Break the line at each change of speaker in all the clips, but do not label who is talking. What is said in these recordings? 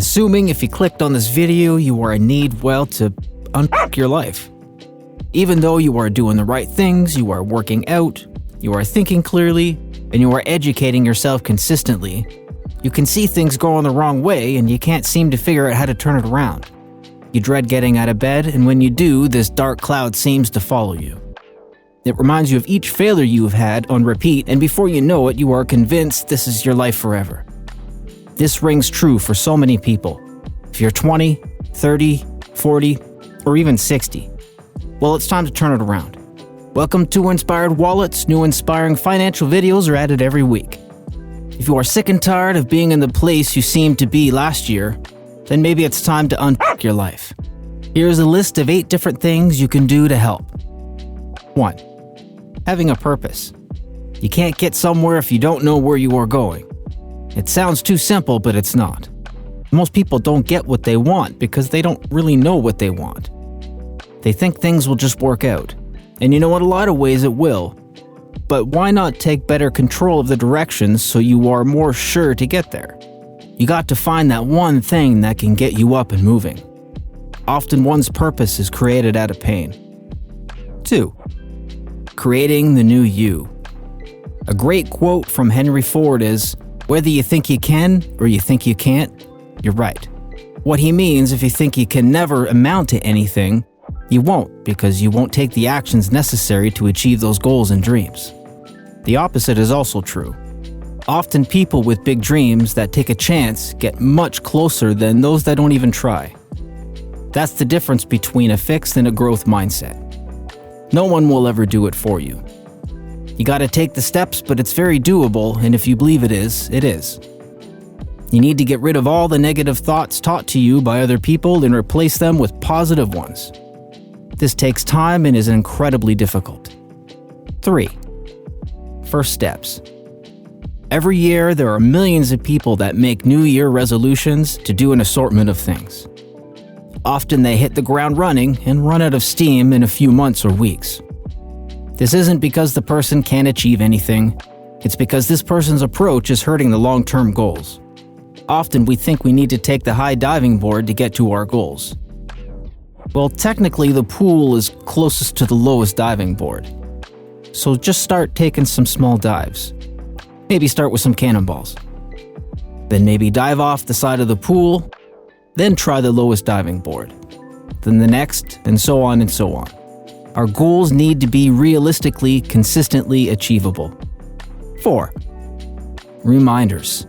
Assuming if you clicked on this video, you are in need, well, to unfuck your life. Even though you are doing the right things, you are working out, you are thinking clearly, and you are educating yourself consistently, you can see things going the wrong way and you can't seem to figure out how to turn it around. You dread getting out of bed, and when you do, this dark cloud seems to follow you. It reminds you of each failure you have had on repeat, and before you know it, you are convinced this is your life forever. This rings true for so many people. If you're 20, 30, 40, or even 60, well, it's time to turn it around. Welcome to Inspired Wallets. New inspiring financial videos are added every week. If you are sick and tired of being in the place you seemed to be last year, then maybe it's time to unfuck your life. Here's a list of 8 different things you can do to help. 1. Having a purpose. You can't get somewhere if you don't know where you are going. It sounds too simple, but it's not. Most people don't get what they want because they don't really know what they want. They think things will just work out. And you know, in a lot of ways it will. But why not take better control of the directions so you are more sure to get there? You got to find that one thing that can get you up and moving. Often one's purpose is created out of pain. 2. Creating the new you. A great quote from Henry Ford is, "Whether you think you can or you think you can't, you're right." What he means, if you think you can never amount to anything, you won't, because you won't take the actions necessary to achieve those goals and dreams. The opposite is also true. Often people with big dreams that take a chance get much closer than those that don't even try. That's the difference between a fixed and a growth mindset. No one will ever do it for you. You gotta take the steps, but it's very doable, and if you believe it is, it is. You need to get rid of all the negative thoughts taught to you by other people and replace them with positive ones. This takes time and is incredibly difficult. 3. First steps. Every year, there are millions of people that make New Year resolutions to do an assortment of things. Often they hit the ground running and run out of steam in a few months or weeks. This isn't because the person can't achieve anything. It's because this person's approach is hurting the long-term goals. Often we think we need to take the high diving board to get to our goals. Well, technically the pool is closest to the lowest diving board. So just start taking some small dives. Maybe start with some cannonballs. Then maybe dive off the side of the pool, then try the lowest diving board. Then the next, and so on and so on. Our goals need to be realistically, consistently achievable. 4. Reminders.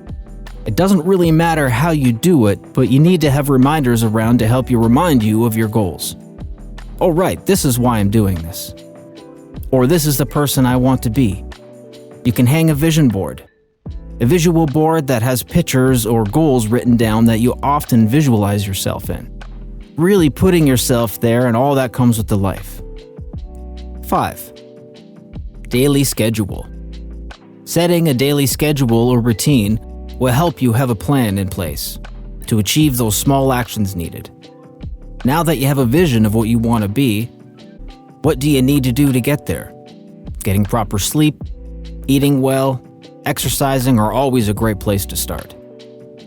It doesn't really matter how you do it, but you need to have reminders around to help you remind you of your goals. Oh right, this is why I'm doing this. Or this is the person I want to be. You can hang a vision board. A visual board that has pictures or goals written down that you often visualize yourself in. Really putting yourself there and all that comes with the life. 5. Daily schedule. Setting a daily schedule or routine will help you have a plan in place to achieve those small actions needed. Now that you have a vision of what you want to be, what do you need to do to get there? Getting proper sleep, eating well, exercising are always a great place to start.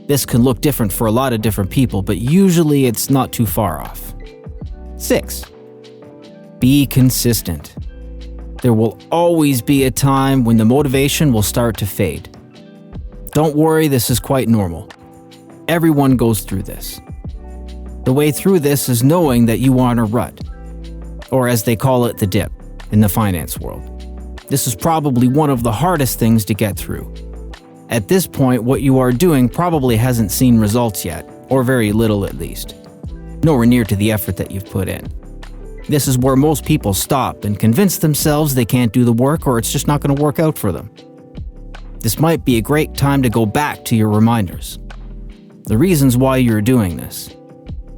This can look different for a lot of different people, but usually it's not too far off. 6. Be consistent. There will always be a time when the motivation will start to fade. Don't worry, this is quite normal. Everyone goes through this. The way through this is knowing that you are in a rut, or as they call it, the dip, in the finance world. This is probably one of the hardest things to get through. At this point, what you are doing probably hasn't seen results yet, or very little at least. Nowhere near to the effort that you've put in. This is where most people stop and convince themselves they can't do the work or it's just not going to work out for them. This might be a great time to go back to your reminders. The reasons why you're doing this.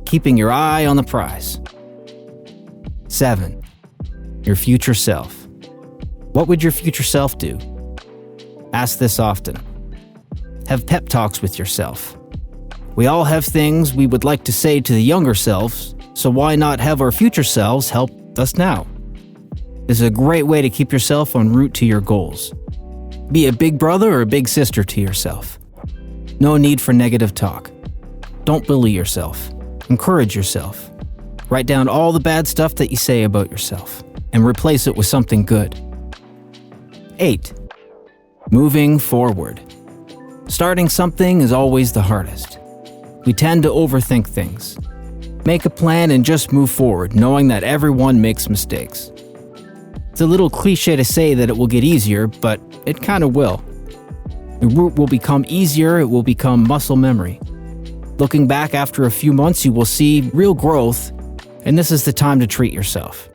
Keeping your eye on the prize. 7. Your future self. What would your future self do? Ask this often. Have pep talks with yourself. We all have things we would like to say to the younger selves, so why not have our future selves help us now? This is a great way to keep yourself en route to your goals. Be a big brother or a big sister to yourself. No need for negative talk. Don't bully yourself. Encourage yourself. Write down all the bad stuff that you say about yourself and replace it with something good. 8. Moving forward. Starting something is always the hardest. We tend to overthink things. Make a plan and just move forward, knowing that everyone makes mistakes. It's a little cliche to say that it will get easier, but it kind of will. The route will become easier, it will become muscle memory. Looking back after a few months, you will see real growth, and this is the time to treat yourself.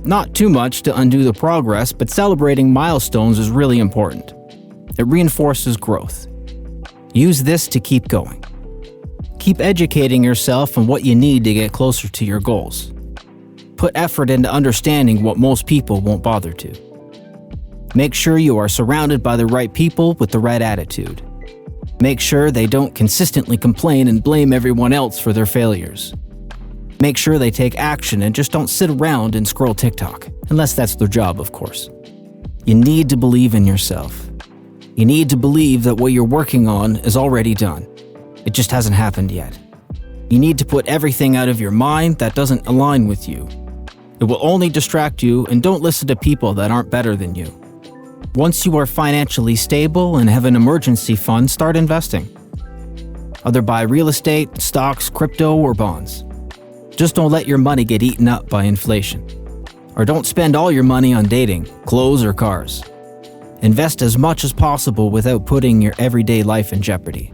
Not too much to undo the progress, but celebrating milestones is really important. It reinforces growth. Use this to keep going. Keep educating yourself on what you need to get closer to your goals. Put effort into understanding what most people won't bother to. Make sure you are surrounded by the right people with the right attitude. Make sure they don't consistently complain and blame everyone else for their failures. Make sure they take action and just don't sit around and scroll TikTok, unless that's their job, of course. You need to believe in yourself. You need to believe that what you're working on is already done. It just hasn't happened yet. You need to put everything out of your mind that doesn't align with you. It will only distract you, and don't listen to people that aren't better than you. Once you are financially stable and have an emergency fund, start investing. Either buy real estate, stocks, crypto, or bonds. Just don't let your money get eaten up by inflation. Or don't spend all your money on dating, clothes, or cars. Invest as much as possible without putting your everyday life in jeopardy.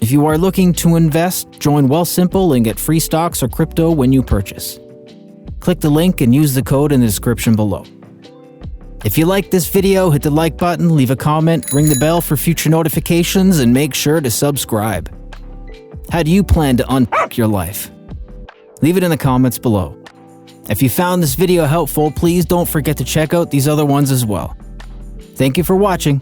If you are looking to invest, join Wealthsimple and get free stocks or crypto when you purchase. Click the link and use the code in the description below. If you like this video, hit the like button, leave a comment, ring the bell for future notifications, and make sure to subscribe. How do you plan to unfuck your life? Leave it in the comments below. If you found this video helpful, please don't forget to check out these other ones as well. Thank you for watching.